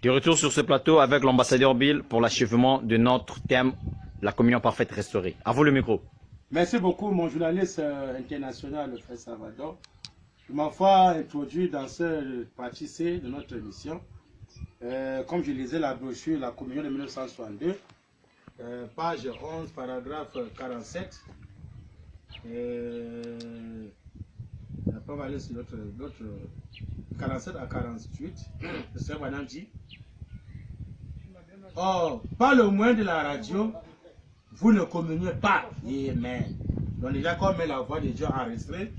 De retour sur ce plateau avec l'ambassadeur Bill pour l'achèvement de notre thème, la communion parfaite restaurée. À vous le micro. Merci beaucoup, mon journaliste international, le frère Salvador. Je m'envoie introduire dans ce partie C de notre émission. Comme je lisais la brochure, la communion de 1962, page 11, paragraphe 47. Après, on va aller sur l'autre 47 à 48. Le Seigneur Madame dit: oh, par le moyen de la radio, vous ne communiez pas. Amen. Donc déjà, quand on met la voix de Dieu enregistrée,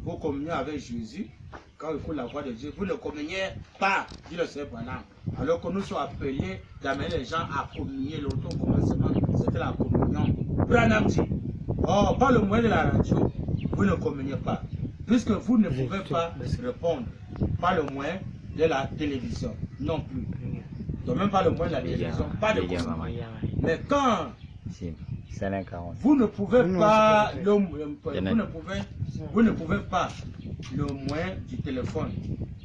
vous communiez avec Jésus. Quand il faut la voix de Dieu, vous ne communiez pas, dit le Seigneur Branham. Alors que nous sommes appelés d'amener les gens à communier. L'autre commencement, c'était la communion. Branham dit: oh, par le moyen de la radio, vous ne communiez pas, puisque vous ne pouvez pas répondre par le moyen de la télévision, non plus. Donc même pas le moyen de la télévision, pas de communion. Mais quand vous ne pouvez pas vous ne pouvez pas le moyen du téléphone,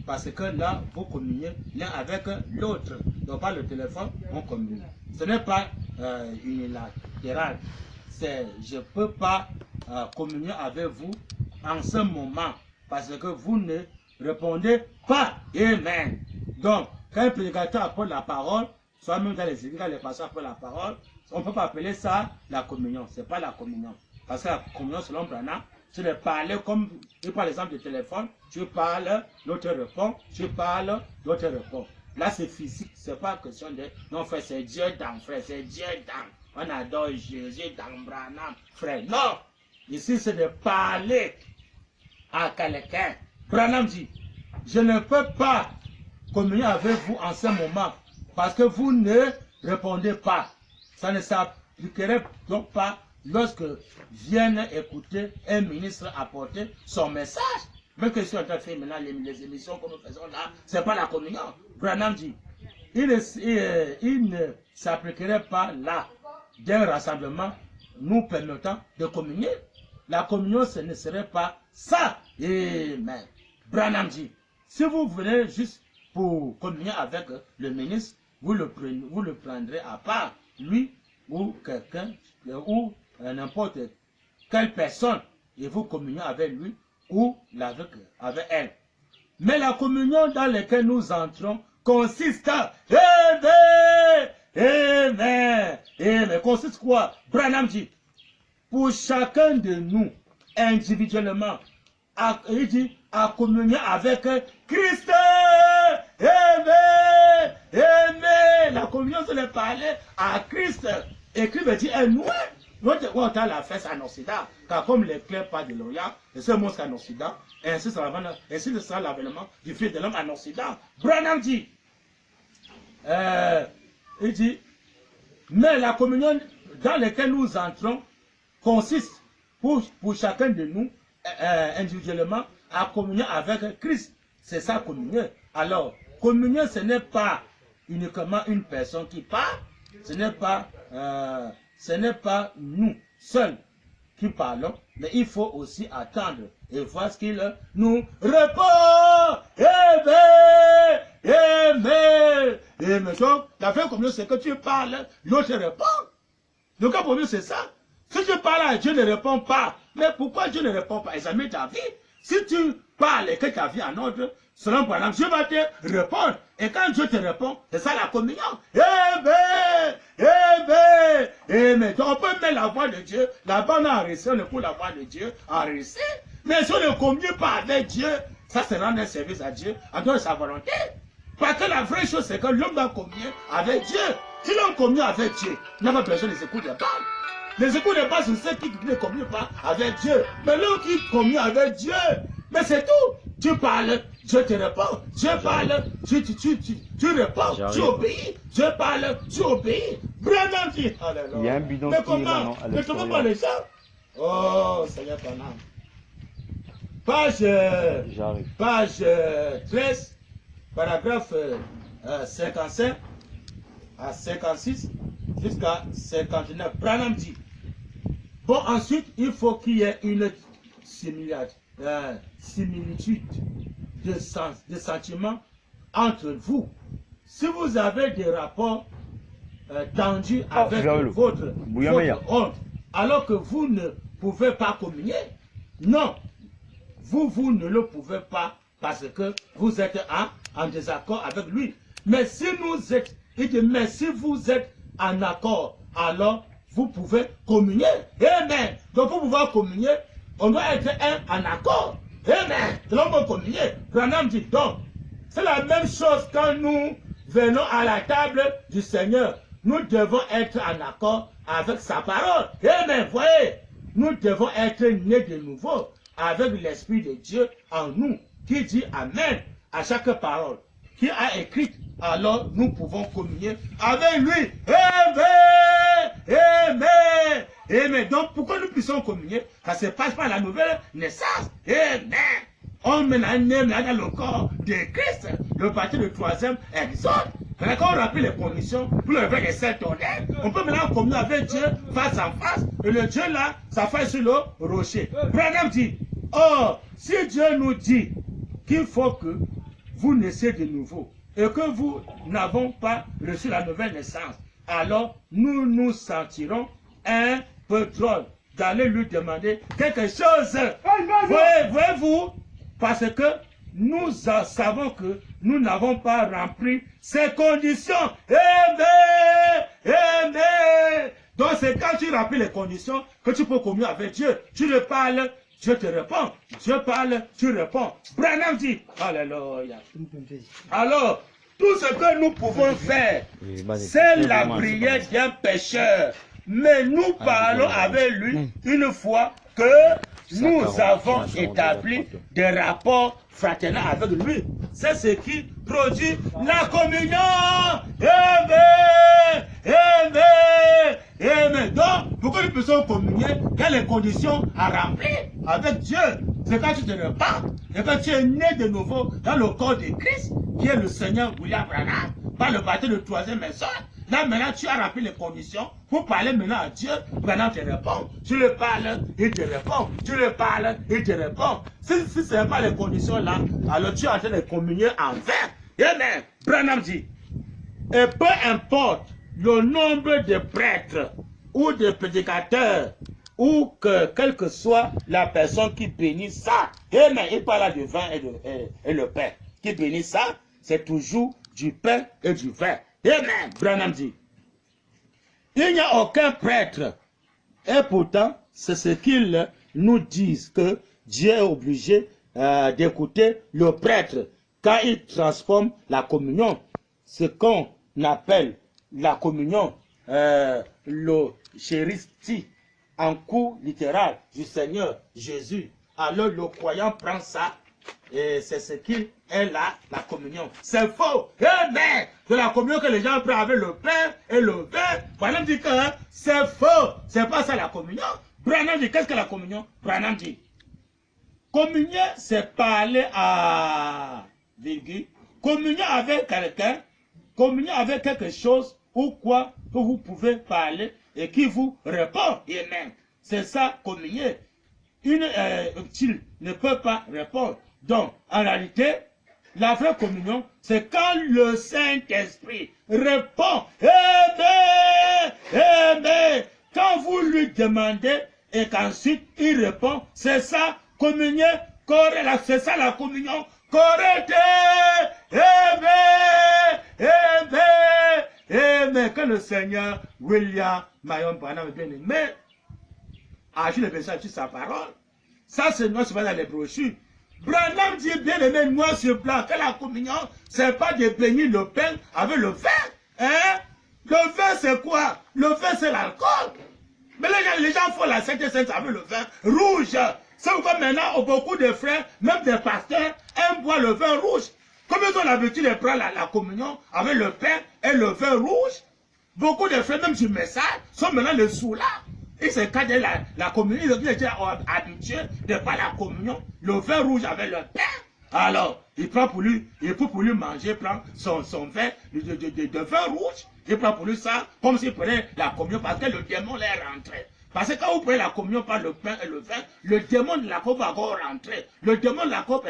parce que là vous communiez l'un avec l'autre. Donc par le téléphone on communique. Ce n'est pas unilatéral. C'est je peux pas communier avec vous en ce moment parce que vous ne répondez pas. Amen. Donc quand un prédicateur apporte la parole, soit même dans les églises, quand les pasteurs apportent la parole, on ne peut pas appeler ça la communion. Ce n'est pas la communion. Parce que la communion, selon Branham, c'est de parler comme, il prend l'exemple du téléphone, tu parles, l'autre répond, tu parles, l'autre répond. Là, c'est physique, ce n'est pas question de, non, frère, c'est Dieu dans, frère, c'est Dieu dans. On adore Jésus dans Branham, frère. Non! Ici, c'est de parler à quelqu'un. Branham dit: je ne peux pas communier avec vous en ce moment parce que vous ne répondez pas. Ça ne s'appliquerait donc pas lorsque vienne écouter un ministre apporter son message. Mais que si on a fait maintenant les émissions que nous faisons là, ce n'est pas la communion. Branham dit: il ne s'appliquerait pas là d'un rassemblement nous permettant de communier. La communion, ce ne serait pas ça. Amen. Branham dit: si vous venez juste pour communier avec le ministre, vous le prendrez à part, lui ou quelqu'un, ou n'importe quelle personne, et vous communiez avec lui ou avec elle. Mais la communion dans laquelle nous entrons consiste à consiste quoi? Branham dit: pour chacun de nous, individuellement, il dit à communier avec Christ. La communion, c'est de parler à Christ. Et Christ veut dire nous. Notre on a la fête en Occident, car comme les clercs parlent de l'Orient, et ce mot en Occident, et ainsi sera l'avènement du Fils de l'homme en Occident. Branham dit, il dit, mais la communion dans laquelle nous entrons consiste pour chacun de nous, individuellement, à communier avec Christ. C'est ça, communier. Alors, communier, ce n'est pas uniquement une personne qui parle, ce n'est pas nous seuls qui parlons, mais il faut aussi attendre et voir ce qu'il nous répond. Amen. Donc, la vraie communion, c'est que tu parles, l'autre répond. Donc, le problème, c'est ça. Si tu parles à Dieu, ne répond pas. Mais pourquoi Dieu ne répond pas? Examine ta vie. Si tu parles et que ta vie en ordre, selon Branham, Dieu va te répondre. Et quand Dieu te répond, c'est ça la communion. Amen. Donc on peut mettre la voix de Dieu, là-bas on a enregistré, on écoute la voix de Dieu, enregistré. Mais si on ne communique pas avec Dieu, ça c'est rendre un service à Dieu, en dehors de sa volonté. Parce que la vraie chose, c'est que l'homme doit communier avec Dieu. Si l'homme communie avec Dieu, il n'a pas besoin des écoutes de balles. Les écoutes de balles, c'est ceux qui ne communient pas avec Dieu. Mais l'homme qui communie avec Dieu, mais c'est tout. Tu parles, Dieu te répond. Dieu parle, tu réponds, tu obéis. Dieu parle, tu obéis. Branham dit, alléluia. Il y a un bidon mais qui est là, comment? non, Ne trouve pas les gens? Oh, Seigneur ton âme. Page 13, paragraphe 55 à 56 jusqu'à 59. Branham dit, bon, ensuite, il faut qu'il y ait une similitude de sentiments entre vous. si vous avez des rapports tendus avec votre honte, alors que vous ne pouvez pas communier, non, vous ne le pouvez pas parce que vous êtes en désaccord avec lui. Mais si mais si vous êtes en accord, alors vous pouvez communier. Amen. Donc pour pouvoir communier, on doit être en accord. Amen. C'est là qu'on peut communier. Branham dit donc, c'est la même chose quand nous venons à la table du Seigneur. Nous devons être en accord avec sa parole. Amen. Voyez, nous devons être nés de nouveau avec l'Esprit de Dieu en nous, qui dit Amen à chaque parole qui a écrite. Alors nous pouvons communier avec lui. Amen. Amen. Amen. Donc pourquoi nous puissions communier? Ça se passe par la nouvelle naissance. Amen. On met dans le corps de Christ, le parti du 3e exode. Maintenant, quand on rappelle les conditions pour le vrai essai tonnerre, on peut maintenant communier avec Dieu face à face. Et le Dieu là, ça fait sur le rocher. Branham dit, oh, si Dieu nous dit qu'il faut que vous naissiez de nouveau et que vous n'avons pas reçu la nouvelle naissance, alors nous nous sentirons un peu drôle d'aller lui demander quelque chose. Voyez-vous, parce que nous savons que nous n'avons pas rempli ces conditions. Amen. Amen. Donc c'est quand tu remplis les conditions que tu peux communier avec Dieu. Tu le parles, Dieu te répond. Dieu parle, tu réponds. Branham dit, alléluia. Alors, tout ce que nous pouvons faire, c'est la prière d'un pécheur. Mais nous parlons avec lui une fois que nous avons établi des rapports fraternels avec lui. C'est ce qui produit la communion. Amen. Amen. Amen. Donc, pour que nous puissions communier, il y a les conditions à remplir avec Dieu. C'est quand tu te repens et quand tu es né de nouveau dans le corps de Christ, qui est le Seigneur William Branham, par le baptême de 3e personne. Là, maintenant, tu as rempli les conditions pour parler maintenant à Dieu. Maintenant, tu réponds. Tu le parles, il te répond. Tu le parles, il te répond. Si ce n'est pas les conditions là, alors tu es en train de communier en vain. Amen. Branham dit, et peu importe le nombre de prêtres ou de prédicateurs, ou que quelle que soit la personne qui bénit ça, amen, il parle du vin et le pain. Qui bénit ça, c'est toujours du pain et du vin. Amen. Branham dit, il n'y a aucun prêtre. Et pourtant, c'est ce qu'ils nous disent, que Dieu est obligé d'écouter le prêtre quand il transforme la communion. Ce qu'on appelle la communion, l'eucharistie, en cours littéral du Seigneur Jésus. Alors le croyant prend ça et c'est ce qui est là, la communion. C'est faux. Amen. De la communion que les gens prennent avec le pain et le vin. Branham dit que c'est faux. C'est pas ça la communion. Branham dit, qu'est-ce que la communion? Branham dit, communier, c'est parler à virgule. Communier avec quelqu'un, communier avec quelque chose ou quoi que vous pouvez parler et qui vous répond. Amen. C'est ça, communier. Il ne peut pas répondre. Donc, en réalité, la vraie communion, c'est quand le Saint-Esprit répond. Amen. Amen. Quand vous lui demandez et qu'ensuite il répond, c'est ça, communier correcte. C'est ça la communion correcte. Amen. Amen. Amen. Que le Seigneur William Marion Branham bien aimé agit le message sur sa parole. Ça, c'est noir sur dans les brochures. Branham dit bien aimé noir sur blanc que la communion, c'est pas de bénir le pain avec le vin. Hein? Le vin, c'est quoi? Le vin, c'est l'alcool. Mais les gens font la Sainte Sainte avec le vin rouge. C'est pourquoi maintenant, beaucoup de frères, même des pasteurs, aiment boire le vin rouge. Comme ils ont l'habitude de prendre la communion avec le pain et le vin rouge, beaucoup de frères, même du message, sont maintenant les sous-là. Ils se cadrent la communion, ils étaient habitués de prendre la communion, le vin rouge avec le pain. Alors, il prend pour lui, il faut pour lui manger, il prend son vin de vin rouge, il prend pour lui ça, comme s'il prenait la communion, parce que le démon l'est rentré. Parce que quand vous prenez la communion par le pain et le vin, le démon de la coupe va encore rentrer. Le démon de la coupe,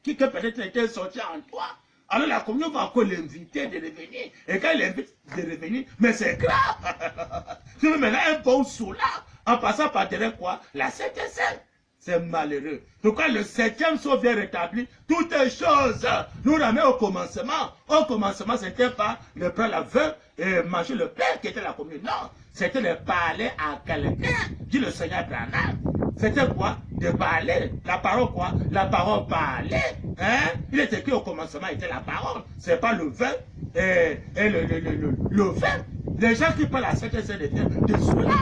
qui peut-être était sorti en toi. alors la communion va encore l'inviter de revenir. Et quand il l'invite de revenir, mais c'est grave. Tu veux maintenant un bon soulard en passant par derrière quoi? La Sainte Seine. C'est malheureux. Donc quand le 7e sceau vient rétablir toutes les choses, nous ramène au commencement. Au commencement, c'était pas de prendre la veuve et manger le pain qui était la communion. Non, c'était de parler à quelqu'un, dit le Seigneur Branham. C'était quoi? De parler. La parole quoi? La parole parlait. Hein? Il était écrit au commencement, était la parole. C'est pas le vin et le vin. Les gens qui parlent à cette scène de cela.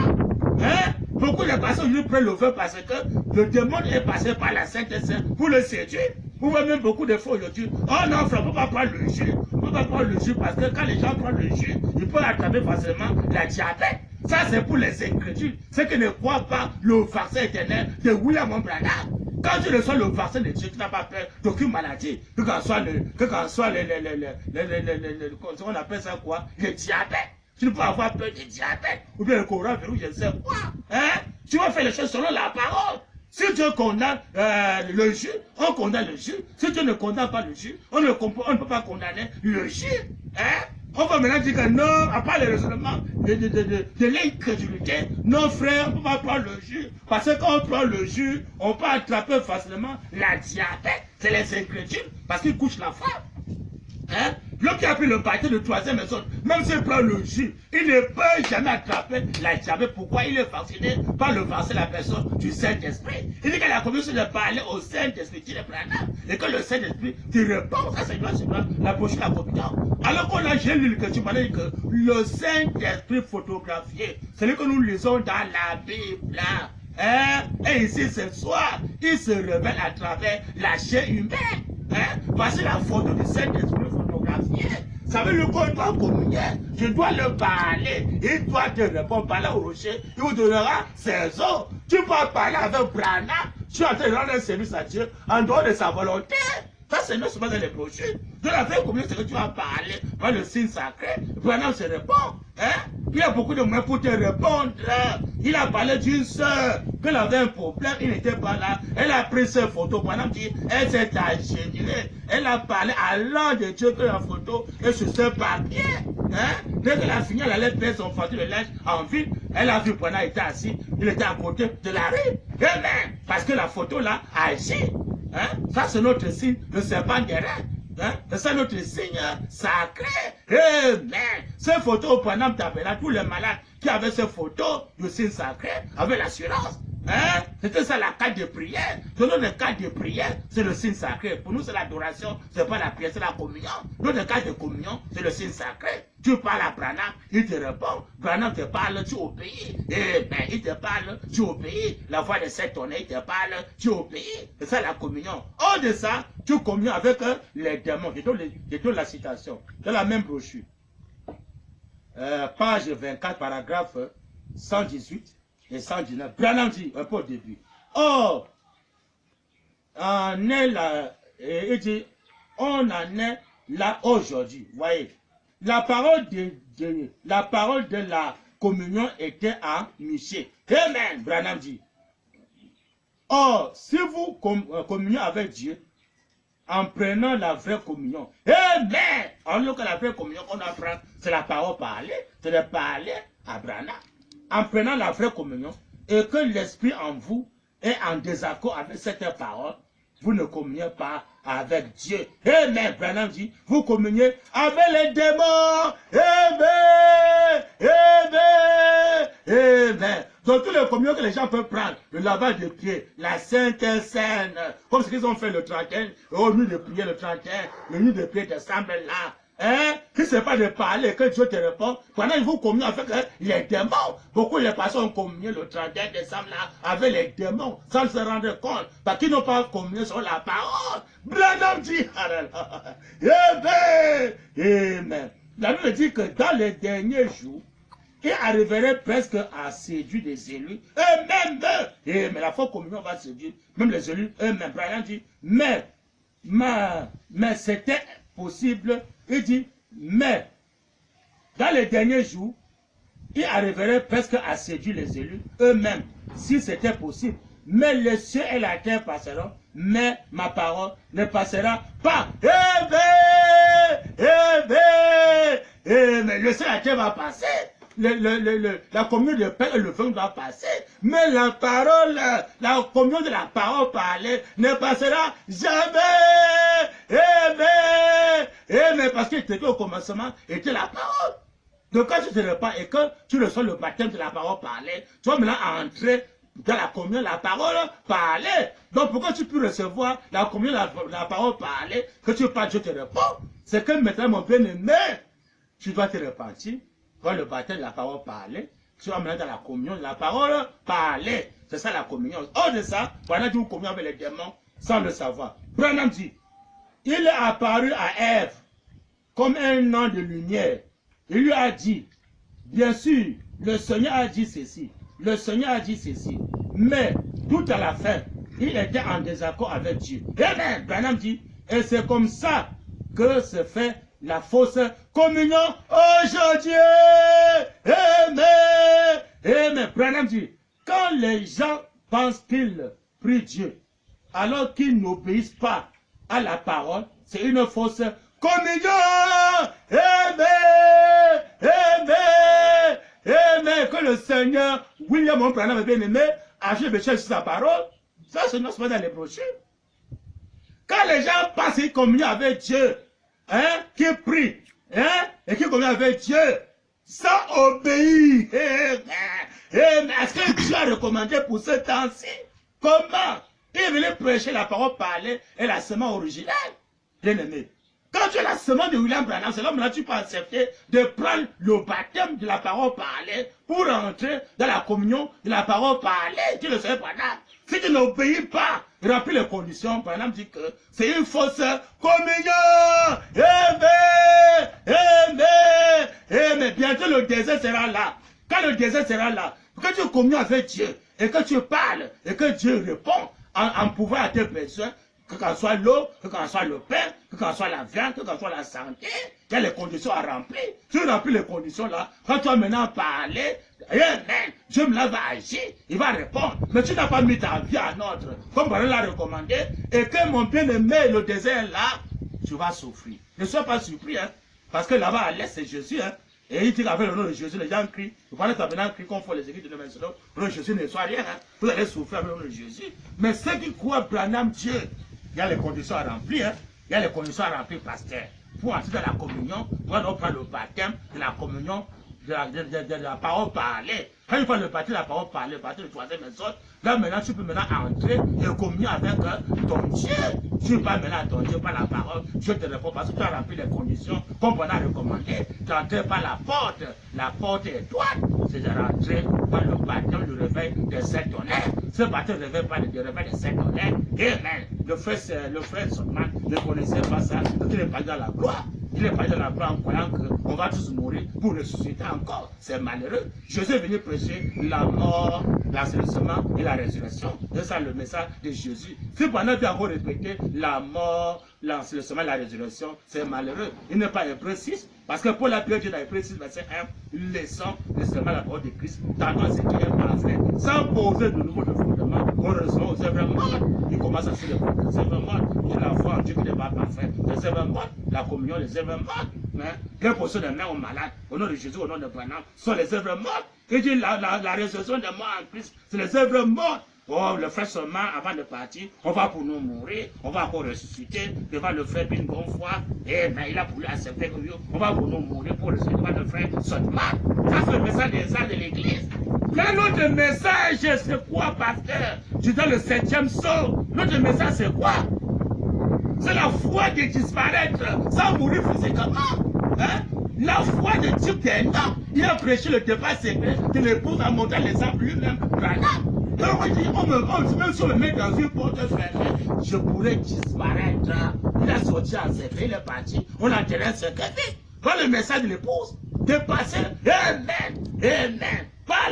Hein? Beaucoup de personnes lui prennent le vin parce que le démon est passé par la Sainte Seine pour le séduire. Vous voyez même beaucoup de fois aujourd'hui. Oh non, frère, on ne peut pas prendre le jus. On ne peut pas prendre le jus parce que quand les gens prennent le jus, ils peuvent attraper facilement la diabète. Ça, c'est pour les incrédules. Ceux qui ne croient pas le vaccin éternel de William Branham. Quand tu reçois le vaccin de Dieu, tu n'as pas peur d'aucune maladie. Que quand soit on appelle ça quoi? Le diabète. Tu ne peux avoir peur du diabète. Ou bien le coronavirus, je ne sais quoi. Hein? Tu vas faire les choses selon la parole. Si Dieu condamne le jus, on condamne le jus. Si Dieu ne condamne pas le jus, on ne peut pas condamner le jus. Hein? On va maintenant dire que non, à part les raisonnements de l'incrédulité, non frère, on ne peut pas prendre le jus. Parce que quand on prend le jus, on peut attraper facilement la diabète. C'est les incrédules, parce qu'ils couchent la femme. Hein? L'homme qui a pris le baptême de 3e personne, même s'il prend le jus, il ne peut jamais attraper la diabète. Pourquoi? Il est vacciné par le vaccin de la personne du Saint-Esprit. Il dit que la commission de parler au Saint-Esprit, tu le prends, et que le Saint-Esprit te répond. Ça, c'est la prochaine la communion. Alors qu'on a j'ai lu que tu m'as dit que le Saint-Esprit photographié, c'est ce que nous lisons dans la Bible. Hein? Et ici, ce soir, il se révèle à travers la chair humaine. Hein? Voici la photo du Saint-Esprit photographié. Ça veut dire qu'on doit communier. Je dois le parler. Il doit te répondre, parler au rocher. Il vous donnera ses eaux. Tu peux parler avec Branham. Tu es en train de rendre un service à Dieu en dehors de sa volonté. Ça, c'est non seulement dans les brochures. De la vraie communion, c'est que tu vas parler par le signe sacré. Branham se répond. Hein? Il y a beaucoup de moyens pour te répondre. Il a parlé d'une sœur, qu'elle avait un problème, il n'était pas là. Elle a pris ses photos. Branham dit, elle s'est ingéniée. Elle a parlé à l'ange de Dieu que la photo est sur ce papier. Hein? Dès qu'elle a fini, elle allait faire son fardeau de linge en ville. Elle a vu Branham était assis. Il était à côté de la rue. Amen. Parce que la photo là agit. Hein? Ça, c'est notre signe, le serpent guérin. Hein? C'est notre signe sacré. Amen. Ces photos, pendant que tous les malades qui avaient ces photos, le signe sacré, avaient l'assurance. Hein? C'était ça la carte de prière. Selon les cartes de prière, c'est le signe sacré. Pour nous, c'est l'adoration, c'est pas la prière, c'est la communion. Notre carte de communion, c'est le signe sacré. Tu parles à Branham, il te répond. Branham te parle, tu obéis. Eh bien, il te parle, tu obéis. La voix de cet honneur, il te parle, tu obéis. C'est ça la communion. Hors de ça, tu communies avec les démons. Je donne la citation. Dans la même brochure. Page 24, paragraphe 118 et 119. Branham dit, un peu au début. Or, on est là, il dit, on en est là aujourd'hui. Voyez. La parole de la communion était en Michée. Amen. Branham dit. Or, si vous communiez avec Dieu, en prenant la vraie communion, amen. Alors que la vraie communion qu'on apprend, c'est la parole parlée, c'est de parler à Branham. En prenant la vraie communion, et que l'esprit en vous est en désaccord avec cette parole, vous ne communiez pas avec Dieu. Amen. Branham dit, vous communiez avec les démons. Amen. Amen. Amen. Donc, tous les communions que les gens peuvent prendre, le lavage de pieds, la Sainte Seine, comme ce qu'ils ont fait le 31, au nuit de prière le 31, le nuit de prière décembre là. Hein? Qui c'est pas de parler, que Dieu te répond. Pendant que vous communiez avec les démons. Beaucoup de personnes ont communié le 31 décembre là, avec les démons, sans se rendre compte. Parce qu'ils n'ont pas communié sur la parole. Branham dit, Amen. Amen. La Bible dit que dans les derniers jours, il arriverait presque à séduire les élus. Mais la fausse communion va séduire même les élus eux-mêmes. Branham dit, mais c'était possible. Il dit, mais dans les derniers jours, il arriverait presque à séduire les élus eux-mêmes, si c'était possible. Mais les cieux et la terre passeront, mais ma parole ne passera pas. Mais le Seigneur va passer. La communion de pain et le vin va passer, mais la parole, la communion de la parole parlée ne passera jamais. Mais parce qu'il était au commencement, était la parole. Donc quand tu te répands et que tu reçois le baptême de la parole parlée, tu vas maintenant entrer dans la communion de la parole parlée. Donc pourquoi tu peux recevoir la communion de la parole parlée, que tu parles, je te réponds. C'est que maintenant, mon bien-aimé, tu dois te repentir. Le baptême de la parole parlée, tu vas maintenant dans la communion de la parole parlée. C'est ça la communion. Hors de ça, pendant que vous communiez avec les démons, sans le savoir. Branham dit, il est apparu à Ève comme un an de lumière. Il lui a dit, bien sûr, le Seigneur a dit ceci, le Seigneur a dit ceci, mais tout à la fin, il était en désaccord avec Dieu. Amen. Branham dit, et c'est comme ça que se fait la fausse communion aujourd'hui. Amen. Amen. Branham dit, quand les gens pensent qu'ils prient Dieu, alors qu'ils n'obéissent pas à la parole, c'est une fausse communion. Amen. Amen. Amen. Que le Seigneur, William Branham bien aimé, a fait sur sa parole. Ça, c'est non seulement dans les brochures. Quand les gens pensent qu'ils communient avec Dieu, qui prie, et qui communion avec Dieu, sans obéir. Est-ce que Dieu a recommandé pour ce temps-ci? Comment? Il venait prêcher la parole parlée et la semence originale. Bien aimé. Quand tu as la semence de William Branham, c'est là tu peux accepter de prendre le baptême de la parole parlée pour entrer dans la communion de la parole parlée. Tu le sais, Branham. Si tu n'obéis pas, remplis les conditions, Branham dit que c'est une fausse communion. Mais bientôt le désert sera là. Quand le désert sera là, que tu communies avec Dieu et que tu parles et que Dieu répond en pouvoir à tes besoins, que quand soit l'eau, que quand soit le pain, que quand soit la viande, que quand soit la santé, il y a les conditions à remplir. Tu remplis les conditions là, quand tu vas maintenant parler, Dieu me va agir, il va répondre. Mais tu n'as pas mis ta vie en ordre, comme Branham l'a recommandé, et que mon bien-aimé, le désert là, tu vas souffrir. Ne sois pas surpris, parce que là-bas à l'est, c'est Jésus, Et il dit qu'avec le nom de Jésus, les gens crient. Vous parlez maintenant crient qu'on fait les écrits de maintenant. Le nom de Jésus ne soit rien. Vous allez souffrir avec le nom de Jésus. Mais ceux qui croient Branham Dieu, il y a les conditions à remplir. Il y a les conditions à remplir, pasteur. Pour entrer dans la communion, on doit prendre le baptême de la communion, de la parole parlée. Quand il faut le baptême de la parole parlée, le baptême de troisième personne, là maintenant tu peux maintenant entrer et communier avec ton Dieu. Tu parles maintenant à ton Dieu par la parole. Je te réponds parce que tu as rempli les conditions comme on a recommandé. Tu entres par la porte. La porte est droite. C'est de rentrer par le baptême, le réveil des sept tonnerres. Ce baptême ne réveille pas le réveil des sept tonnerres. Amen. Le frère seulement ne connaissait pas ça. Donc il est pas dans la gloire. Il est pas dans la gloire en croyant qu'on va tous mourir pour ressusciter encore. C'est malheureux. Jésus est venu prêcher la mort, l'assainissement et la résurrection. C'est ça le message de Jésus. Si pendant tu as encore répété la mort, l'assainissement et la résurrection, c'est malheureux. Il n'est pas Hébreu 6. Parce que Paul a pu dire dans Hébreu 6, verset 1, laissons seulement la parole de Christ, tendant ce qui est parfait, sans poser de nouveau de fondement, on reçoit aux œuvres mortes. Il commence à se répondre les œuvres mortes. Il la foi en Dieu qui n'est pas parfait. Les œuvres mortes, la communion, les œuvres mortes. Les positions des mains aux malades, au nom de Jésus, au nom de Branham, sont les œuvres mortes. Il dit la résurrection des morts en Christ, c'est les œuvres mortes. Oh, le frère seulement, avant de partir, on va pour nous mourir, on va encore ressusciter devant le frère une bonne fois. Eh, mais il a voulu accepter que on va pour nous mourir pour ressusciter devant le frère seulement. Ça, c'est le message des âges de l'église. Mais notre message, c'est quoi, pasteur? Tu donnes le 7e saut. Notre message, c'est quoi? C'est la foi de disparaître sans mourir physiquement. La foi de Dieu qui est là. Il a prêché le départ secret de l'épouse en montant les arbres lui-même. Donc on dit, même si on me met dans une porte fermée, je pourrais disparaître. Il a sorti en secret, il est parti. On a enterré un secret. Quand le message de l'épouse, dépasser, amen, amen. Pas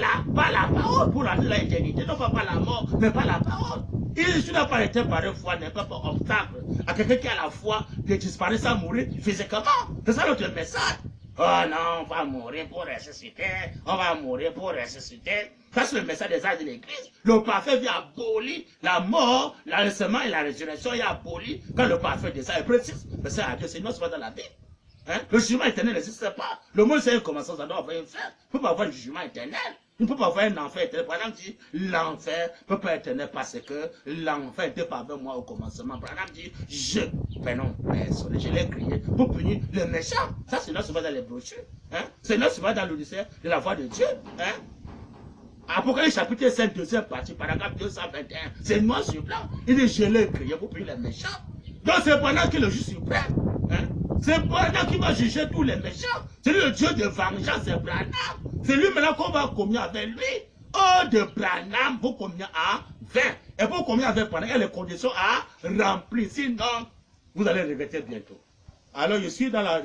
la parole pour entrer dans l'éternité, non pas par la mort, mais par la parole. Il n'a pas été par une foi, n'est pas obstacle à quelqu'un qui a la foi de disparaître sans mourir physiquement. C'est ça notre message. Oh non, on va mourir pour ressusciter. On va mourir pour ressusciter. Ça, c'est le message des âges de l'église. Le parfait vient abolir la mort, l'enlèvement et la résurrection. Il a aboli quand le parfait descend. Il précise. Mais c'est à Dieu, c'est non, c'est pas dans la Bible. Hein? Le jugement éternel n'existe pas. Le monde, c'est un commencement, ça doit avoir une fin. Il ne peut pas avoir un jugement éternel. Il ne peut pas avoir un enfer éternel. Par exemple, dit, l'enfer ne peut pas être éternel parce que l'enfer était pas avec moi au commencement. Par exemple, dit, ben non, personne, je l'ai crié pour punir les méchants. Ça, c'est là, c'est pas dans les brochures. Hein? C'est là, c'est pas dans l'Odyssée de la voix de Dieu. Hein? Apocalypse chapitre 5, deuxième partie, paragraphe 221. C'est noir sur blanc. Il dit, je l'ai crié pour punir les méchants. Donc, c'est pendant que le juge suprême, hein? C'est pendant qu'il va juger tous les méchants. C'est lui le Dieu de vengeance, c'est Branham. C'est lui maintenant qu'on va communier avec lui. Oh, de Branham, vous communiez à 20. Et pour communier avec Branham, il y a les conditions à remplir. Sinon, vous allez regretter bientôt. Alors, je suis dans la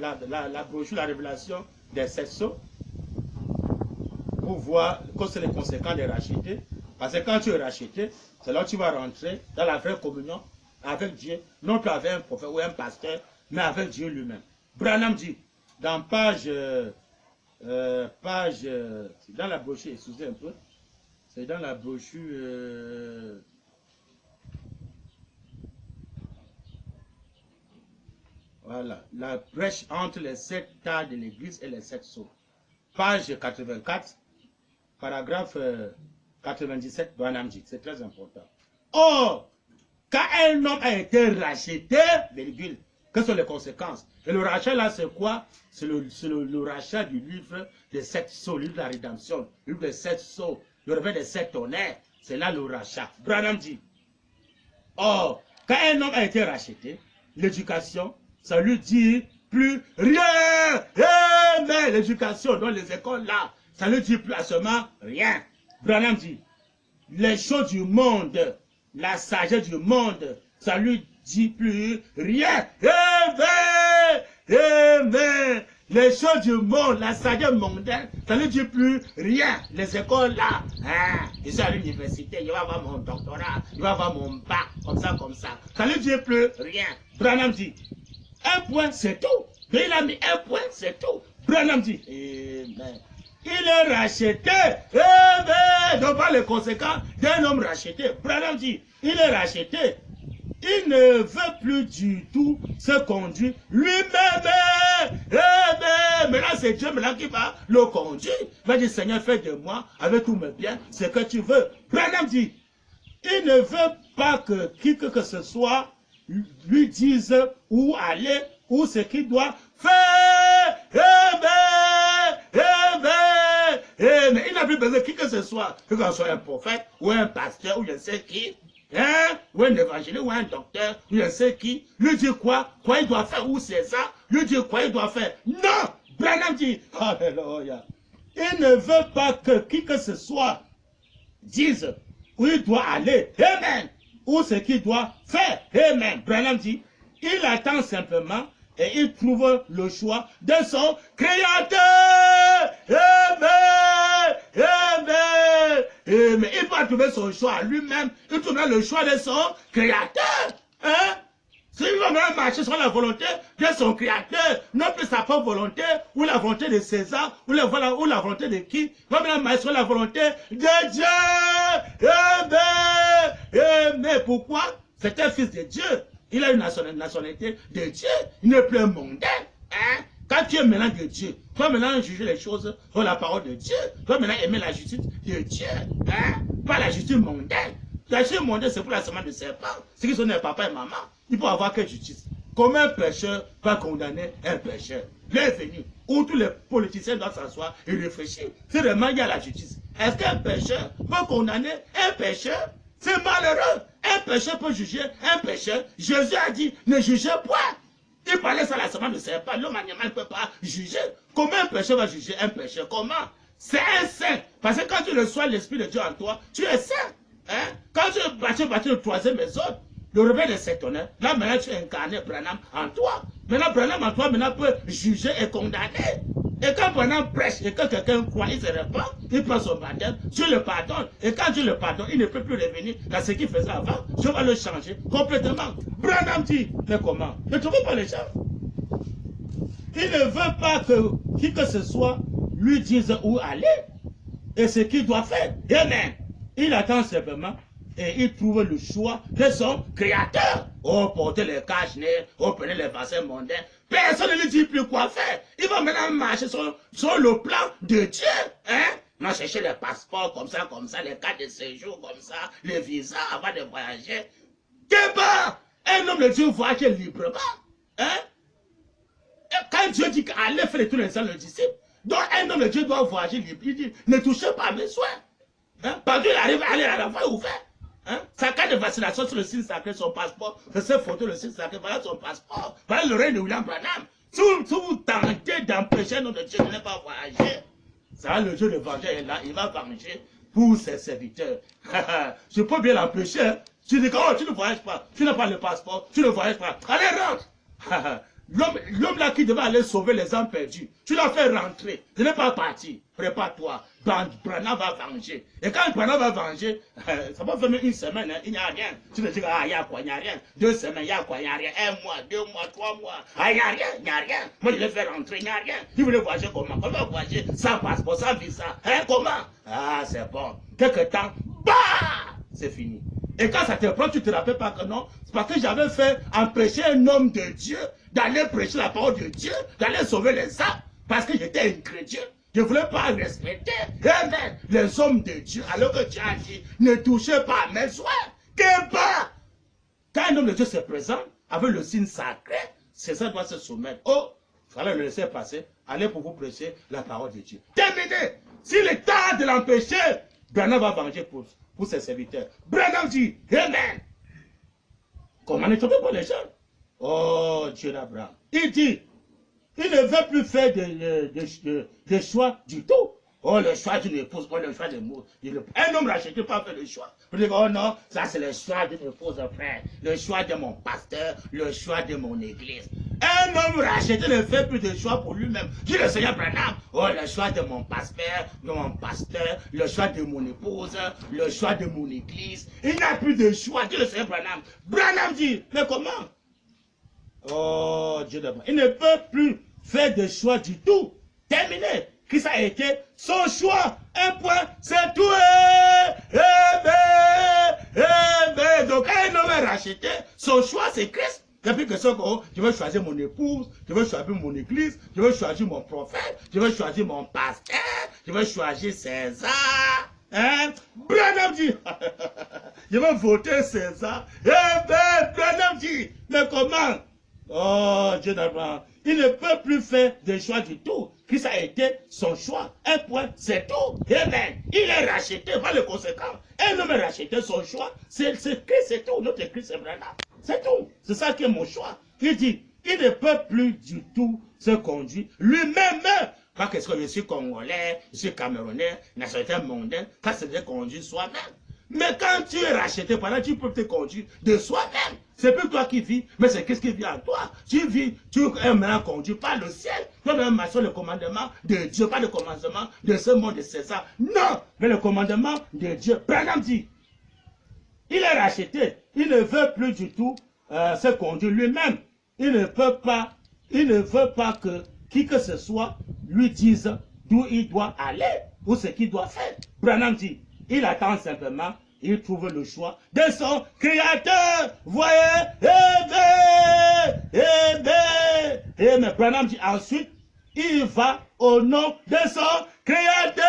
brochure, la révélation des 7 sceaux. Pour voir que c'est les conséquences de racheter. Parce que quand tu es racheté, c'est là que tu vas rentrer dans la vraie communion avec Dieu. Non plus avec un prophète ou un pasteur, mais avec Dieu lui-même. Branham dit, dans c'est dans la brochure, excusez un peu, c'est dans la brochure, voilà, la brèche entre les 7 tailles de l'église et les 7 sceaux. Page 84, paragraphe 97, Branham dit, c'est très important. Or, quand un homme a été racheté, virgule, quelles sont les conséquences? Et le rachat là, c'est quoi? C'est le rachat du livre des 7 sceaux, le livre de la rédemption, le livre des 7 sceaux, le réveil des 7 tonnerres. C'est là le rachat. Branham dit, or, quand un homme a été racheté, l'éducation, ça lui dit plus rien. Mais l'éducation dans les écoles là, ça lui dit plus à seulement rien. Branham dit, les choses du monde, la sagesse du monde, ça lui dit plus rien. Amen. Les choses du monde, la sagesse mondaine, ça ne dit plus rien. Les écoles là, hein, je suis à l'université, je vais avoir mon doctorat, je vais avoir mon bac, comme ça. Ça ne dit plus rien. Branham dit, un point c'est tout. Mais il a mis un point c'est tout. Branham dit, amen. Il est racheté. Amen. Donc pas les conséquences d'un homme racheté. Branham dit, il est racheté. Il ne veut plus du tout se conduire lui-même. Maintenant, c'est Dieu maintenant qui va le conduire. Il va dire, Seigneur, fais de moi, avec tous mes biens, ce que tu veux. Branham dit, il ne veut pas que qui que ce soit lui dise où aller, ou ce qu'il doit faire. Mais il n'a plus besoin de qui que ce soit un prophète, ou un pasteur, ou je ne sais qui. Hein? Ou un évangéliste, ou un docteur, ou je sais qui, lui dit quoi il doit faire, ou c'est ça, lui dit quoi il doit faire. Non! Branham dit, alléluia, il ne veut pas que qui que ce soit dise où il doit aller, amen, ou ce qu'il doit faire, amen. Branham dit, il attend simplement et il trouve le choix de son Créateur, amen, amen. Mais il va trouver son choix à lui-même, il trouvera le choix de son Créateur. Hein? S'il va même marcher sur la volonté de son Créateur, non plus sa propre volonté, ou la volonté de César, ou la volonté de qui, il va même marcher sur la volonté de Dieu. Amen. Mais pourquoi? C'est un fils de Dieu. Il a une nationalité de Dieu. Il n'est plus un mondain. Hein? Quand tu es maintenant de Dieu, tu vas maintenant juger les choses sur la parole de Dieu. Tu vas maintenant aimer la justice de Dieu. Hein? Pas la justice mondaine. La justice mondaine, c'est pour la semence de serpent. Ceux qui sont des papa et maman, ils peuvent avoir quelle justice? Comment un pécheur va condamner un pécheur? L'heure est venue où tous les politiciens doivent s'asseoir et réfléchir. Si vraiment il y a la justice, est-ce qu'un pécheur peut condamner un pécheur? C'est malheureux. Un pécheur peut juger un pécheur. Jésus a dit, ne jugez point. Il parlait ça la semence de serpent. L'homme animal ne peut pas juger. Comment un pécheur va juger un pécheur? Comment? C'est un saint. Parce que quand tu reçois l'Esprit de Dieu en toi, tu es saint. Hein? Quand tu es battu le troisième épisode, le réveil de cet honneur, là maintenant tu es incarné Branham en toi. Maintenant Branham en toi maintenant peut juger et condamner. Et quand Branham prêche et que quelqu'un croit, il se répand, il prend son baptême, Dieu le pardonne. Et quand Dieu le pardonne, il ne peut plus revenir dans ce qu'il faisait avant. Dieu va le changer complètement. Branham dit, mais comment? Ne trouvez pas les gens? Il ne veut pas que qui que ce soit lui dise où aller et ce qu'il doit faire. Amen. Il attend simplement et il trouve le choix de son créateur. Oh, porter les cache-nez, oh, prenez les vaccins mondains. Personne ne lui dit plus quoi faire. Il va maintenant marcher sur le plan de Dieu. Hein? Non, chercher les passeports comme ça, les cartes de séjour comme ça, les visas avant de voyager. Que bah, un homme de Dieu voyage librement. Hein? Et quand Dieu dit qu'allez faire tous les gens le disciple, donc un homme de Dieu doit voyager libre. Il dit, ne touchez pas à mes soins. Hein? Parce qu'il arrive à aller à la fois ouverte. Hein? Sa carte de vaccination sur le signe sacré, son passeport, c'est cette photo, le signe sacré, voilà son passeport, voilà le règne de William Branham. Si vous tentez d'empêcher un homme de Dieu de ne pas voyager, ça, le Dieu de vengeance est là, il va venger pour ses serviteurs. Je peux bien l'empêcher. Hein? Tu dis, oh, tu ne voyages pas, tu n'as pas le passeport, tu ne voyages pas. Allez, rentre. L'homme là qui devait aller sauver les âmes perdues, tu l'as fait rentrer, il n'est pas parti. Prépare-toi, Branham va venger. Et quand Branham va venger, ça va faire une semaine, hein, il n'y a rien. Tu te dis, ah, il y a quoi, il n'y a rien. 2 semaines, il y a quoi, il n'y a rien. 1 mois, 2 mois, 3 mois, ah, il n'y a rien, il n'y a rien. Moi, je l'ai fait rentrer, il n'y a rien. Il voulait voyager comment? Comment voyager sans passeport, sans visa? Hein, comment? Ah, c'est bon. Quelque temps, bah, c'est fini. Et quand ça te prend, tu ne te rappelles pas que non, c'est parce que j'avais fait empêcher un homme de Dieu d'aller prêcher la parole de Dieu, d'aller sauver les âmes, parce que j'étais incrédule. Je ne voulais pas respecter les hommes de Dieu, alors que Dieu a dit, ne touchez pas à mes soins. Que bah! Quand un homme de Dieu se présente avec le signe sacré, c'est ça doit se soumettre. Oh, il fallait le laisser passer, allez pour vous prêcher la parole de Dieu. Terminé! S'il est temps de l'empêcher, Branham va venger pour ses serviteurs. Branham dit, Amen. Comment ne trompez pas les gens? Oh, Dieu d'Abraham. Il dit, il ne veut plus faire de choix du tout. Oh, le choix d'une épouse, oh, le choix de mot. Un homme racheté pas fait le choix. Vous dites, oh non, ça c'est le choix d'une épouse, frère. Le choix de mon pasteur, le choix de mon église. Un homme racheté ne fait plus de choix pour lui-même. Dit le Seigneur Branham, oh, le choix de mon pasteur, le choix de mon épouse, le choix de mon église. Il n'a plus de choix, dit le Seigneur Branham. Branham dit, mais comment? Oh, Dieu de moi. Il ne peut plus faire de choix du tout. Terminé. Christ a été son choix. Un point, c'est tout. Donc, un homme est racheté. Son choix, c'est Christ. Depuis que ce oh, je veux choisir mon épouse, je veux choisir mon église, je veux choisir mon prophète, je veux choisir mon pasteur, je veux choisir César. Hein? Branham dit, je veux voter César. Branham dit, mais comment? Oh, Dieu d'Abraham, il ne peut plus faire de choix du tout. Christ a été son choix. Un point, c'est tout. Amen. Il est racheté, pas le conséquent. Un homme est racheté, son choix, c'est Christ, c'est tout. Notre Christ, c'est Branham. C'est tout. C'est ça qui est mon choix. Il dit, il ne peut plus du tout se conduire lui-même. Pas que je suis congolais, je suis camerounais, nationalité mondaine, ça c'est de conduire soi-même. Mais quand tu es racheté, pendant tu peux te conduire de soi-même. C'est plus toi qui vis, mais c'est qu'est-ce qui vit en toi. Tu vis, tu es maintenant conduit par le ciel. Tu as marché le commandement de Dieu, pas le commandement de ce monde de César. Non, mais le commandement de Dieu. Branham dit, il est racheté. Il ne veut plus du tout se conduire lui-même. Il ne veut pas que qui que ce soit lui dise d'où il doit aller ou ce qu'il doit faire. Branham dit, il attend simplement, il trouve le choix de son créateur. Voyez, mais Branham dit ensuite, il va au nom de son créateur.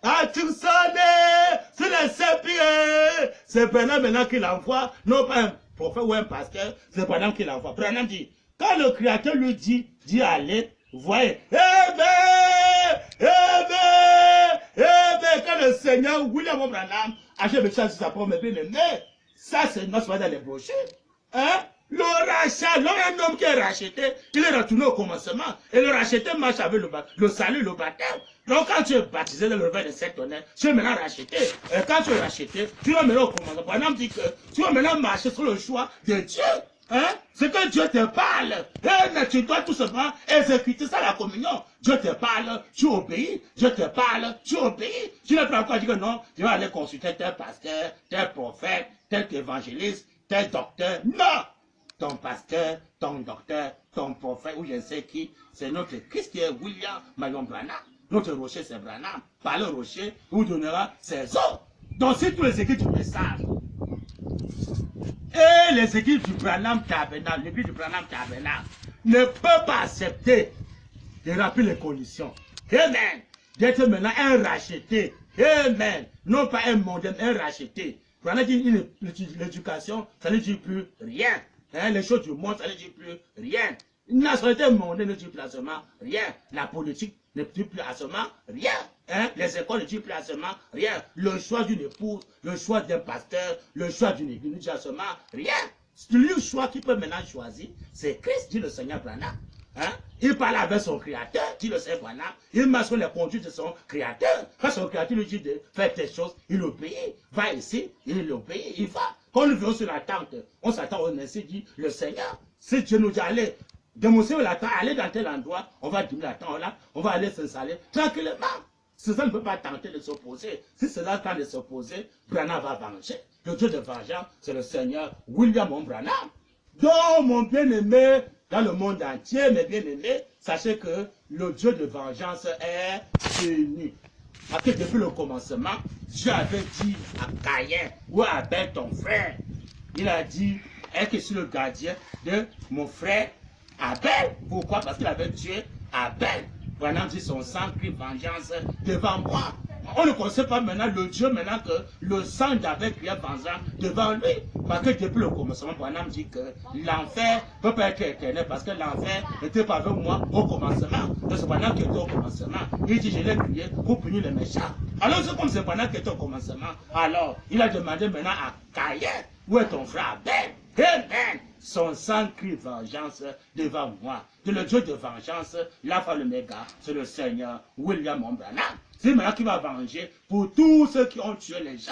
À tout sonner sur les 7 pieds. C'est Branham maintenant qui l'envoie, non pas un prophète ou un pasteur, c'est Branham qui l'envoie. Branham dit, quand le créateur lui dit allez, voyez, quand le Seigneur William Branham achète le chat sur sa propre bien-aimé, ça c'est notre choix dans les brochures. Hein? Le rachat, un homme qui est racheté, il est retourné au commencement. Et le racheté marche avec le salut, le baptême. Donc quand tu es baptisé dans le réveil de cette honneur, tu es maintenant racheté. Et quand tu es racheté, tu vas maintenant au commencement. Branham dit que tu vas maintenant marcher sur le choix de Dieu. Hein? C'est que Dieu te parle. Mais tu dois tout simplement exécuter ça, la communion. Dieu te parle, tu obéis. Dieu te parle, tu obéis. Tu n'as pas encore dit que non, je vais aller consulter tel pasteur, tel prophète, tel évangéliste, tel docteur. Non! ton pasteur, ton docteur, ton prophète, ou je ne sais qui, c'est notre Christ qui est William Marion Branham. Notre rocher, c'est Branham. Par le rocher, vous donnera ses eaux. Donc, si tous les écrits du message, et les églises du Branham Tabernacle, l'église du Branham Tabernacle, ne peut pas accepter de remplir les conditions. Amen. D'être maintenant un racheté. Amen. Non pas un mondain, un racheté. Branham dit l'éducation, ça ne dit plus rien. Hein, les choses du monde, ça ne dit plus rien. Une nationalité mondaine ne dit plus absolument rien. La politique ne dit plus absolument rien. Hein? Les écoles ne disent plus absolument rien. Le choix d'une épouse, le choix d'un pasteur, le choix d'une église ne dit absolument rien. Le choix qu'il peut maintenant choisir, c'est Christ, dit le Seigneur Branham. Hein? Il parle avec son créateur, dit le Seigneur Branham. Il marche sur les conduites de son créateur. Quand son créateur lui dit de faire telle chose, il obéit. Va ici, il obéit, il va. Quand nous venons sur la tente, on s'attend au ainsi dit le Seigneur. Si Dieu nous dit allez, démontrer la tente, aller dans tel endroit, on va diminuer la tente là, on va aller s'installer tranquillement. César ne peut pas tenter de s'opposer. Si César tente de s'opposer, Branham va venger. Le Dieu de vengeance, c'est le Seigneur William Branham. Donc, mon bien-aimé, dans le monde entier, mes bien-aimés, sachez que le Dieu de vengeance est béni. Parce que depuis le commencement, Dieu avait dit à Caïn ou à Abel, ton frère, il a dit, est-ce que je suis le gardien de mon frère Abel? Pourquoi? Parce qu'il avait tué Abel. Branham dit son sang crie vengeance devant moi. On ne connaît pas maintenant le Dieu maintenant que le sang d'Abel criait vengeance devant lui. Parce que depuis le commencement, Branham dit que l'enfer ne peut pas être éternel parce que l'enfer n'était pas avec moi au commencement. Donc c'est Branham qui était au commencement. Il dit je l'ai crié pour punir les méchants. Alors c'est comme c'est Branham qui était au commencement. Alors il a demandé maintenant à Caïn, où est ton frère Abel? Amen. Son sang crie vengeance devant moi. De le Dieu de vengeance, l'alpha le méga, c'est le Seigneur William Branham. C'est maintenant qui va venger pour tous ceux qui ont tué les gens.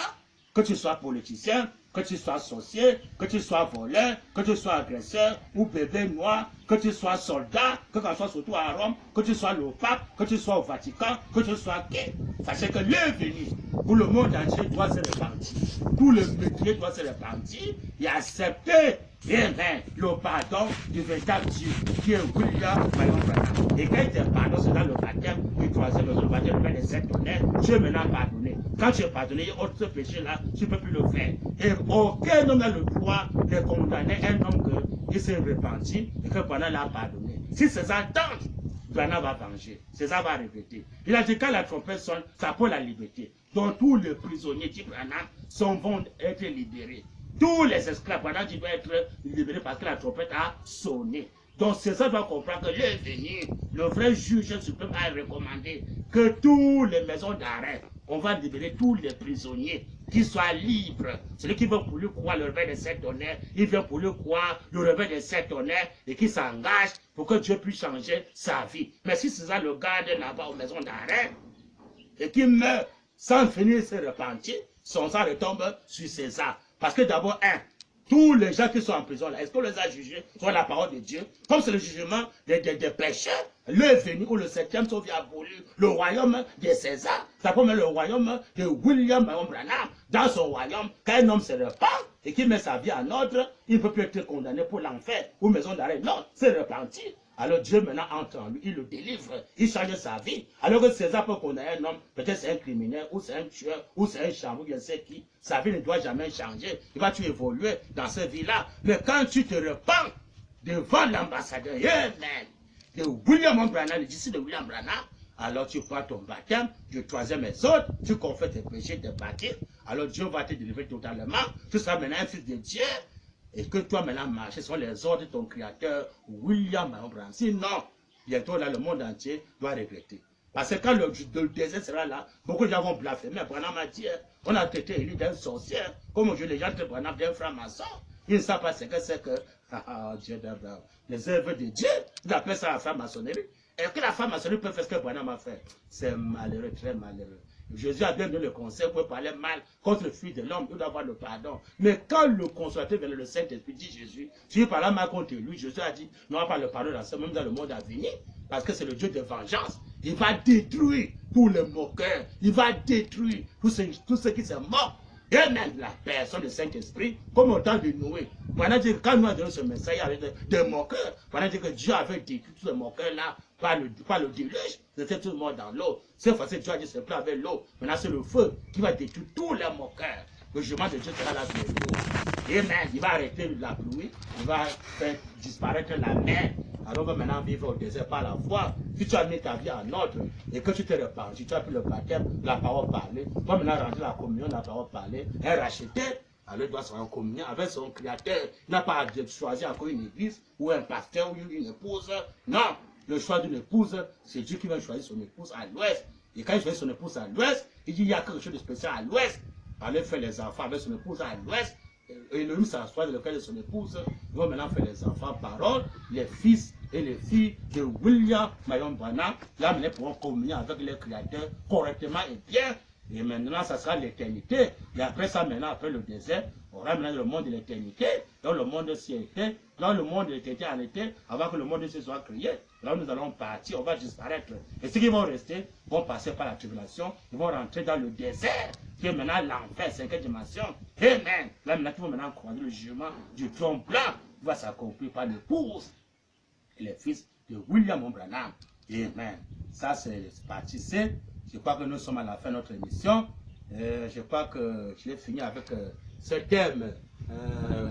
Que tu sois politicien, que tu sois sorcier, que tu sois voleur, que tu sois agresseur ou bébé noir, que tu sois soldat, que tu sois surtout à Rome, que tu sois le pape, que tu sois au Vatican, que tu sois qui. Sachez que l'infini pour le monde entier doit se répartir. Tout le métier doit se répartir et accepter le pardon du véritable Dieu qui est William Marion Branham. Et quand il te pardonne, c'est dans le baptême du troisième, le baptême de cette honneur, Dieu est maintenant pardonné. Quand tu es pardonné, il y a autre péché là, tu ne peux plus le faire. Et aucun homme n'a le droit de condamner un homme qui s'est repenti et que pendant l'a pardonné. Si César tente, Branham va venger. César va regretter. Il a dit quand la trompette sonne, ça pour la liberté. Donc tous les prisonniers de Branham vont être libérés. Tous les esclaves, Branham doivent être libérés parce que la trompette a sonné. Donc César doit comprendre que le vrai juge suprême a recommandé que toutes les maisons d'arrêt, on va libérer tous les prisonniers, qu'ils soient libres. Celui qui veut pour lui croire le réveil de cet honneur, il vient pour lui croire le réveil de cet honneur et qui s'engage pour que Dieu puisse changer sa vie. Mais si César le garde là-bas aux maisons d'arrêt et qu'il meurt sans finir se repentir, son sang retombe sur César. Parce que d'abord, tous les gens qui sont en prison là, est-ce qu'on les a jugés sur la parole de Dieu? Comme c'est le jugement des pécheurs, le venu ou le septième sauf a abolir le royaume de César. Ça peut mettre le royaume de William Marion Branham. Dans son royaume, quand un homme se repent et qu'il met sa vie en ordre, il ne peut plus être condamné pour l'enfer ou maison d'arrêt. Non, c'est repenti. Alors Dieu maintenant entre en lui, il le délivre, il change sa vie. Alors que César peut condamner un homme, peut-être c'est un criminel, ou c'est un tueur, ou c'est un chambre, ou je sais qui. Sa vie ne doit jamais changer. Il va tu évoluer dans cette vie-là. Mais quand tu te repens devant l'ambassadeur, de William Branham, le disciple de William Branham, alors tu prends ton baptême, tu troisième exode, tu confesses tes péchés, tes baptêmes, alors Dieu va te délivrer totalement. Tu seras maintenant un fils de Dieu. Et que toi maintenant marcher sur les ordres de ton créateur, William Marion Branham. Sinon, bientôt là, le monde entier doit regretter. Parce que quand le désert sera là, beaucoup de gens vont blasphémer. Branham a dit, on a traité Élie d'un sorcier, comme aujourd'hui les gens traitent Branham d'un franc-maçon. Ils ne savent pas ce que c'est que, Dieu d'Abraham. Les œuvres de Dieu, ils appellent ça la franc-maçonnerie. Est-ce que la franc-maçonnerie peut faire ce que Branham a fait? C'est malheureux, très malheureux. Jésus a bien donné le conseil pour parler mal contre le fils de l'homme, il doit avoir le pardon. Mais quand le consolateur vers le Saint-Esprit dit Jésus, si tu parles mal contre lui, Jésus a dit, non, on va pas le pardon dans ce même dans le monde à venir, parce que c'est le Dieu de vengeance. Il va détruire tous les moqueurs, il va détruire tous ceux qui se moquent. Et même la personne du Saint-Esprit, comme au temps de Noé, Pendant que quand nous avons donné ce message, il y avait des moqueurs. Pendant que Dieu avait détruit tous les moqueurs là par le déluge, c'était tout le monde dans l'eau. Cette fois-ci, Dieu a dit c'est plein avec l'eau. Maintenant, c'est le feu qui va détruire tous les moqueurs. Le jugement de Dieu sera là sur nous. Amen. Il va arrêter la pluie, il va faire disparaître la mer. Alors on va maintenant vivre au désert par la foi. Si tu as mis ta vie en ordre et que tu t'es répandu, tu as pris le baptême, la parole parlée, tu vas maintenant rentrer la communion, la parole parlée, et racheter. Alors il doit se en communion avec son créateur. Il n'a pas à choisir encore une église ou un pasteur ou une épouse. Non, le choix d'une épouse, c'est Dieu qui va choisir son épouse à l'ouest. Et quand il choisit son épouse à l'ouest, il dit il y a quelque chose de spécial à l'ouest. Aller faire les enfants avec son épouse à l'ouest. Et le s'assoit dans le cœur de son épouse. Ils vont maintenant faire les enfants parole, les fils et les filles de William Marion Branham. Là, ils pourront communier avec les créateurs correctement et bien. Et maintenant, ça sera l'éternité. Et après ça, maintenant, après le désert, on aura maintenant le monde de l'éternité. Dans le monde s'y était, dans le monde de l'éternité en été, avant que le monde se soit créé. Là, nous allons partir, on va disparaître. Et ceux qui vont rester vont passer par la tribulation. Ils vont rentrer dans le désert, qui est maintenant l'enfer, 5e dimension. Amen. Là, maintenant, ils vont maintenant croire le jugement du trône blanc qui va s'accomplir par l'épouse et les fils de William Branham. Amen. Ça, c'est partie C. Je crois que nous sommes à la fin de notre émission. Je crois que je l'ai fini avec ce thème,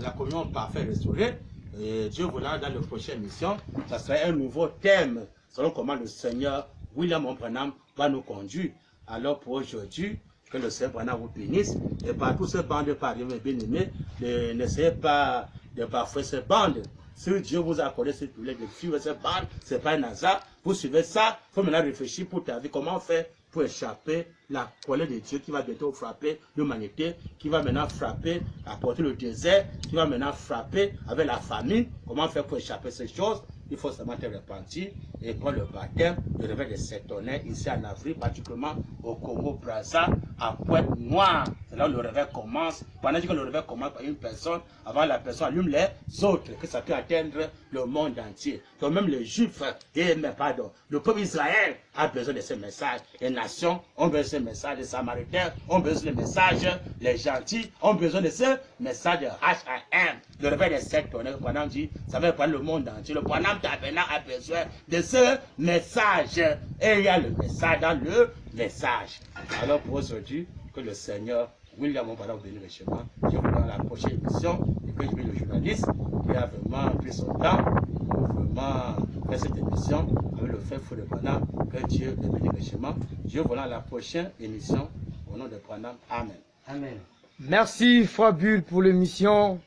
la communion parfaite restaurée. Et Dieu voulant, dans la prochaine émission, ça serait un nouveau thème, selon comment le Seigneur William Branham va nous conduire. Alors pour aujourd'hui, que le Seigneur Branham vous bénisse. Et par tous ces bandes par mes bien-aimés, n'essayez pas de bafouer ces bandes. Si Dieu vous a accordé ce privilège de suivre ces bandes, ce n'est pas un hasard. Vous suivez ça, il faut maintenant réfléchir pour ta vie. Comment faire pour échapper la colère de Dieu qui va bientôt frapper l'humanité, qui va maintenant frapper, apporter le désert, qui va maintenant frapper avec la famine. Comment faire pour échapper ces choses? Il faut seulement te repentir et prendre le baptême, le réveil de Saint-Tonnerre ici en Afrique, particulièrement au Congo-Brazza, à Pointe-Noire. C'est là où le réveil commence. Pendant que le réveil commence par une personne, avant la personne allume les autres, que ça peut atteindre le monde entier. Donc même les Juifs, le peuple Israël a besoin de ce message. Les nations ont besoin de ce message. Les Samaritains ont besoin de ce message. Les gentils ont besoin de ce message de H.A.M. Le réveil de Saint-Tonnerre, le Branham dit, ça va prendre le monde entier. Le Branham Tabernacle a besoin de ce message. Et il y a le message dans le message. Alors pour aujourd'hui, que le Seigneur William Branham bénisse richement. Je vous donne la prochaine émission et que je vais le journaliste qui a vraiment pris son temps pour vraiment faire cette émission avec le frère Fou de Branham. Que Dieu le bénisse richement. Je vous donne la prochaine émission au nom de Branham. Amen. Amen. Merci Frère Bull pour l'émission.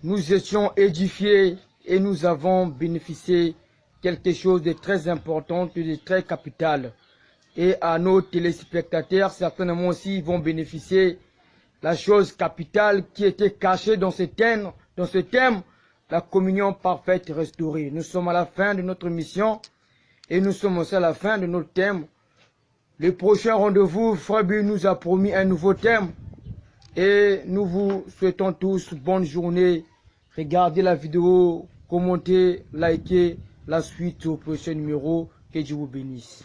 Nous étions édifiés et nous avons bénéficié quelque chose de très important et de très capital. Et à nos téléspectateurs, certainement aussi, vont bénéficier la chose capitale qui était cachée dans ce thème, la communion parfaite restaurée. Nous sommes à la fin de notre mission et nous sommes aussi à la fin de notre thème. Le prochain rendez-vous, Frère Bull nous a promis un nouveau thème. Et nous vous souhaitons tous bonne journée. Regardez la vidéo, commentez, likez la suite au prochain numéro. Que Dieu vous bénisse.